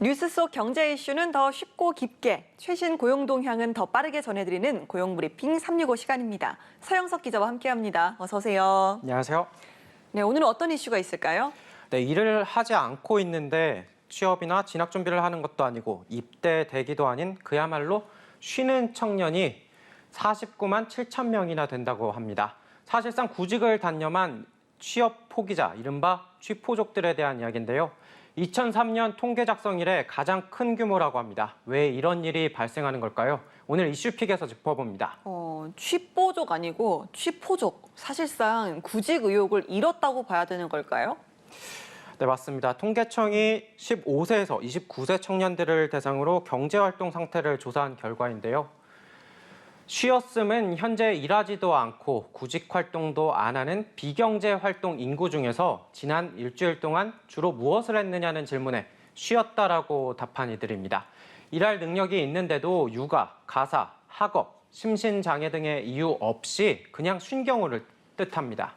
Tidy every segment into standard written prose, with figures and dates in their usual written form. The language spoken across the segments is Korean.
뉴스 속 경제 이슈는 더 쉽고 깊게, 최신 고용 동향은 더 빠르게 전해드리는 고용 브리핑 365 시간입니다. 서영석 기자와 함께합니다. 어서 오세요. 안녕하세요. 네, 오늘은 어떤 이슈가 있을까요? 네, 일을 하지 않고 있는데 취업이나 진학 준비를 하는 것도 아니고 입대 대기도 아닌 그야말로 쉬는 청년이 49만 7천 명이나 된다고 합니다. 사실상 구직을 단념한 취업 포기자, 이른바 취포족들에 대한 이야기인데요. 2003년 통계 작성 이래 가장 큰 규모라고 합니다. 왜 이런 일이 발생하는 걸까요? 오늘 이슈픽에서 짚어봅니다. 취뽀족 아니고 취포족. 사실상 구직 의욕을 잃었다고 봐야 되는 걸까요? 네, 맞습니다. 통계청이 15세에서 29세 청년들을 대상으로 경제활동 상태를 조사한 결과인데요. 쉬었음은 현재 일하지도 않고 구직 활동도 안 하는 비경제 활동 인구 중에서 지난 일주일 동안 주로 무엇을 했느냐는 질문에 쉬었다라고 답한 이들입니다. 일할 능력이 있는데도 육아, 가사, 학업, 심신장애 등의 이유 없이 그냥 쉰 경우를 뜻합니다.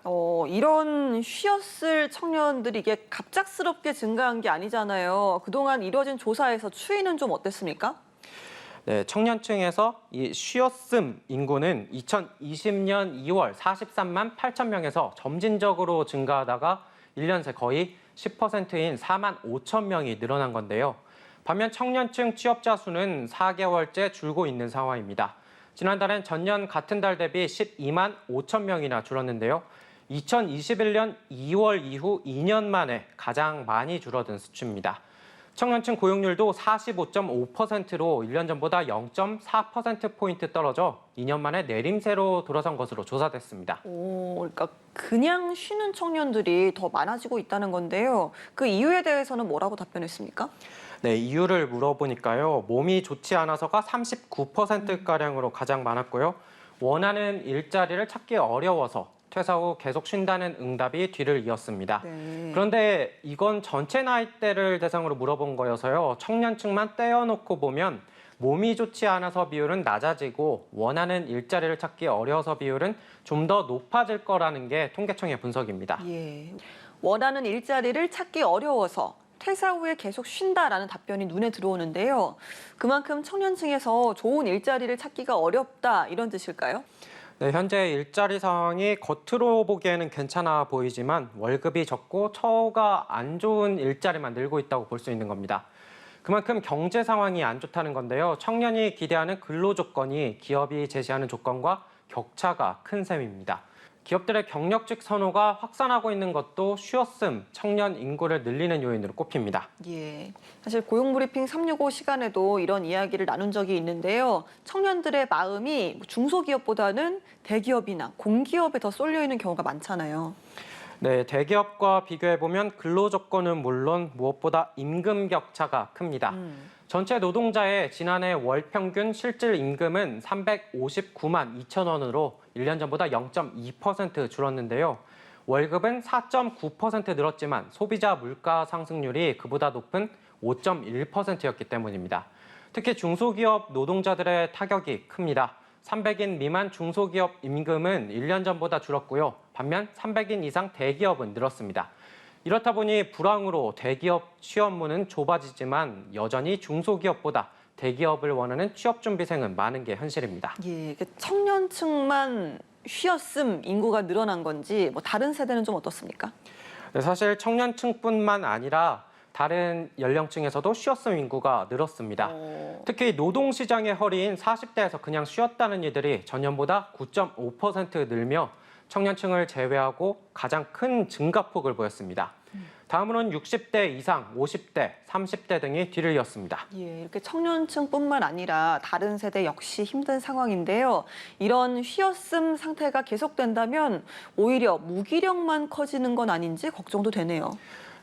이런 쉬었을 청년들이 이게 갑작스럽게 증가한 게 아니잖아요. 그동안 이뤄진 조사에서 추이는 좀 어땠습니까? 네, 청년층에서 이 쉬었음 인구는 2020년 2월 43만 8천 명에서 점진적으로 증가하다가 1년 새 거의 10%인 4만 5천 명이 늘어난 건데요. 반면 청년층 취업자 수는 4개월째 줄고 있는 상황입니다. 지난달엔 전년 같은 달 대비 12만 5천 명이나 줄었는데요. 2021년 2월 이후 2년 만에 가장 많이 줄어든 수치입니다. 청년층 고용률도 45.5%로 1년 전보다 0.4%포인트 떨어져 2년 만에 내림세로 돌아선 것으로 조사됐습니다. 그러니까 그냥 쉬는 청년들이 더 많아지고 있다는 건데요. 그 이유에 대해서는 뭐라고 답변했습니까? 네, 이유를 물어보니까요. 몸이 좋지 않아서가 39%가량으로 가장 많았고요. 원하는 일자리를 찾기 어려워서 퇴사 후 계속 쉰다는 응답이 뒤를 이었습니다. 네. 그런데 이건 전체 나이대를 대상으로 물어본 거여서요. 청년층만 떼어놓고 보면 몸이 좋지 않아서 비율은 낮아지고 원하는 일자리를 찾기 어려워서 비율은 좀 더 높아질 거라는 게 통계청의 분석입니다. 예. 원하는 일자리를 찾기 어려워서 퇴사 후에 계속 쉰다라는 답변이 눈에 들어오는데요. 그만큼 청년층에서 좋은 일자리를 찾기가 어렵다 이런 뜻일까요? 네, 현재 일자리 상황이 겉으로 보기에는 괜찮아 보이지만 월급이 적고 처우가 안 좋은 일자리만 늘고 있다고 볼 수 있는 겁니다. 그만큼 경제 상황이 안 좋다는 건데요. 청년이 기대하는 근로 조건이 기업이 제시하는 조건과 격차가 큰 셈입니다. 기업들의 경력직 선호가 확산하고 있는 것도 쉬었음 청년 인구를 늘리는 요인으로 꼽힙니다. 예. 사실 고용브리핑 365 시간에도 이런 이야기를 나눈 적이 있는데요. 청년들의 마음이 중소기업보다는 대기업이나 공기업에 더 쏠려 있는 경우가 많잖아요. 네, 대기업과 비교해보면 근로조건은 물론 무엇보다 임금 격차가 큽니다. 전체 노동자의 지난해 월 평균 실질 임금은 359만 2천 원으로 1년 전보다 0.2% 줄었는데요. 월급은 4.9% 늘었지만 소비자 물가 상승률이 그보다 높은 5.1%였기 때문입니다. 특히 중소기업 노동자들의 타격이 큽니다. 300인 미만 중소기업 임금은 1년 전보다 줄었고요. 반면 300인 이상 대기업은 늘었습니다. 이렇다 보니 불황으로 대기업 취업문은 좁아지지만 여전히 중소기업보다 대기업을 원하는 취업준비생은 많은 게 현실입니다. 예, 청년층만 쉬었음 인구가 늘어난 건지 다른 세대는 좀 어떻습니까? 네, 사실 청년층뿐만 아니라 다른 연령층에서도 쉬었음 인구가 늘었습니다. 특히 노동시장의 허리인 40대에서 그냥 쉬었다는 이들이 전년보다 9.5% 늘며 청년층을 제외하고 가장 큰 증가폭을 보였습니다. 다음으로는 60대 이상, 50대, 30대 등이 뒤를 이었습니다. 예, 이렇게 청년층뿐만 아니라 다른 세대 역시 힘든 상황인데요. 이런 쉬었음 상태가 계속된다면 오히려 무기력만 커지는 건 아닌지 걱정도 되네요.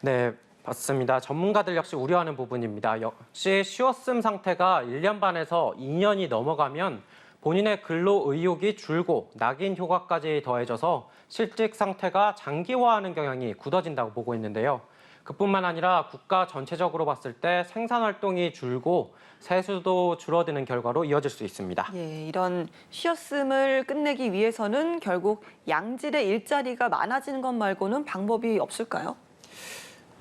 네, 맞습니다. 전문가들 역시 우려하는 부분입니다. 역시 쉬었음 상태가 1년 반에서 2년이 넘어가면 본인의 근로 의욕이 줄고 낙인 효과까지 더해져서 실직 상태가 장기화하는 경향이 굳어진다고 보고 있는데요. 그뿐만 아니라 국가 전체적으로 봤을 때 생산 활동이 줄고 세수도 줄어드는 결과로 이어질 수 있습니다. 예, 이런 쉬었음을 끝내기 위해서는 결국 양질의 일자리가 많아지는 것 말고는 방법이 없을까요?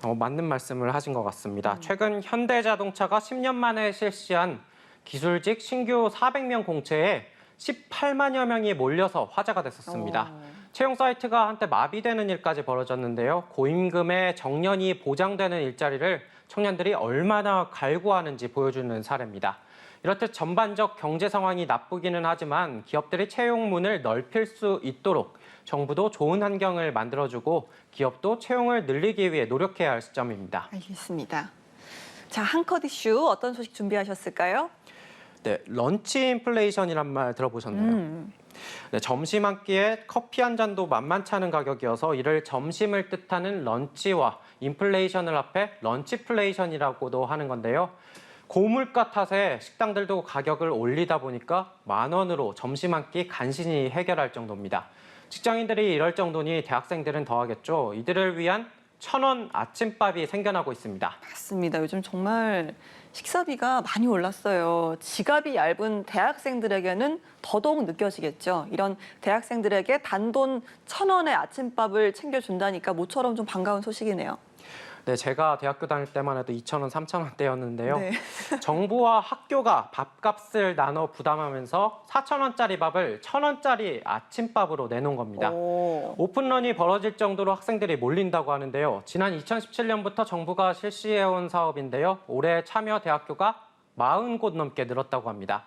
맞는 말씀을 하신 것 같습니다. 최근 현대자동차가 10년 만에 실시한 기술직 신규 400명 공채에 18만여 명이 몰려서 화제가 됐었습니다. 채용 사이트가 한때 마비되는 일까지 벌어졌는데요. 고임금에 정년이 보장되는 일자리를 청년들이 얼마나 갈구하는지 보여주는 사례입니다. 이렇듯 전반적 경제 상황이 나쁘기는 하지만 기업들이 채용문을 넓힐 수 있도록 정부도 좋은 환경을 만들어주고 기업도 채용을 늘리기 위해 노력해야 할 시점입니다. 알겠습니다. 자, 한 컷 이슈 어떤 소식 준비하셨을까요? 네, 런치 인플레이션이란 말 들어보셨나요? 네, 점심 한 끼에 커피 한 잔도 만만치 않은 가격이어서 이를 점심을 뜻하는 런치와 인플레이션을 합해 런치플레이션이라고도 하는 건데요. 고물가 탓에 식당들도 가격을 올리다 보니까 10,000원으로 점심 한 끼 간신히 해결할 정도입니다. 직장인들이 이럴 정도니 대학생들은 더하겠죠. 이들을 위한 1,000원 아침밥이 생겨나고 있습니다. 맞습니다. 요즘 정말 식사비가 많이 올랐어요. 지갑이 얇은 대학생들에게는 더더욱 느껴지겠죠. 이런 대학생들에게 단돈 1,000원의 아침밥을 챙겨준다니까 모처럼 좀 반가운 소식이네요. 네, 제가 대학교 다닐 때만 해도 2,000원, 3,000원대였는데요. 네. 정부와 학교가 밥값을 나눠 부담하면서 4,000원짜리 밥을 1,000원짜리 아침밥으로 내놓은 겁니다. 오픈런이 벌어질 정도로 학생들이 몰린다고 하는데요. 지난 2017년부터 정부가 실시해온 사업인데요. 올해 참여 대학교가 40곳 넘게 늘었다고 합니다.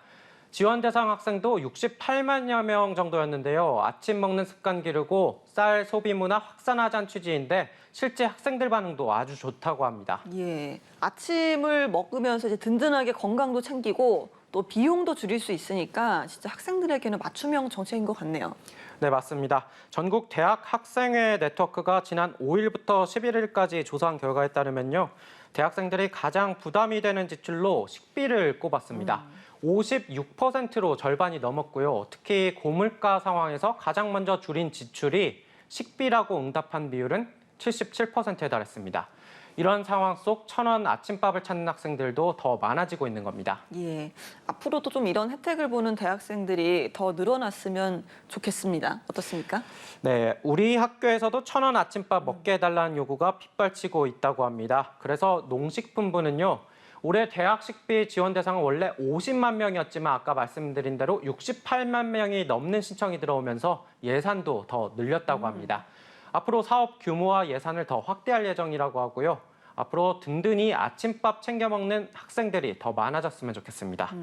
지원 대상 학생도 68만여 명 정도였는데요. 아침 먹는 습관 기르고 쌀 소비 문화 확산하자는 취지인데 실제 학생들 반응도 아주 좋다고 합니다. 예, 아침을 먹으면서 이제 든든하게 건강도 챙기고 또 비용도 줄일 수 있으니까 진짜 학생들에게는 맞춤형 정책인 것 같네요. 네, 맞습니다. 전국 대학 학생회 네트워크가 지난 5일부터 11일까지 조사한 결과에 따르면요. 대학생들이 가장 부담이 되는 지출로 식비를 꼽았습니다. 56%로 절반이 넘었고요. 특히 고물가 상황에서 가장 먼저 줄인 지출이 식비라고 응답한 비율은 77%에 달했습니다. 이런 상황 속 1,000원 아침밥을 찾는 학생들도 더 많아지고 있는 겁니다. 예, 앞으로도 좀 이런 혜택을 보는 대학생들이 더 늘어났으면 좋겠습니다. 어떻습니까? 네, 우리 학교에서도 1,000원 아침밥 먹게 해달라는 요구가 빗발치고 있다고 합니다. 그래서 농식품부는요. 올해 대학 식비 지원 대상은 원래 50만 명이었지만 아까 말씀드린 대로 68만 명이 넘는 신청이 들어오면서 예산도 더 늘렸다고 합니다. 앞으로 사업 규모와 예산을 더 확대할 예정이라고 하고요. 앞으로 든든히 아침밥 챙겨 먹는 학생들이 더 많아졌으면 좋겠습니다.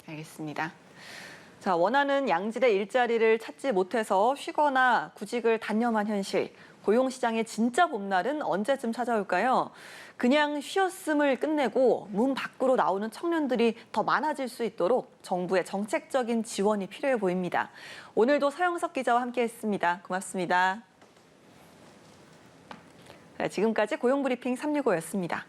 알겠습니다. 자, 원하는 양질의 일자리를 찾지 못해서 쉬거나 구직을 단념한 현실. 고용시장의 진짜 봄날은 언제쯤 찾아올까요? 그냥 쉬었음을 끝내고 문 밖으로 나오는 청년들이 더 많아질 수 있도록 정부의 정책적인 지원이 필요해 보입니다. 오늘도 서영석 기자와 함께했습니다. 고맙습니다. 지금까지 고용브리핑 365였습니다.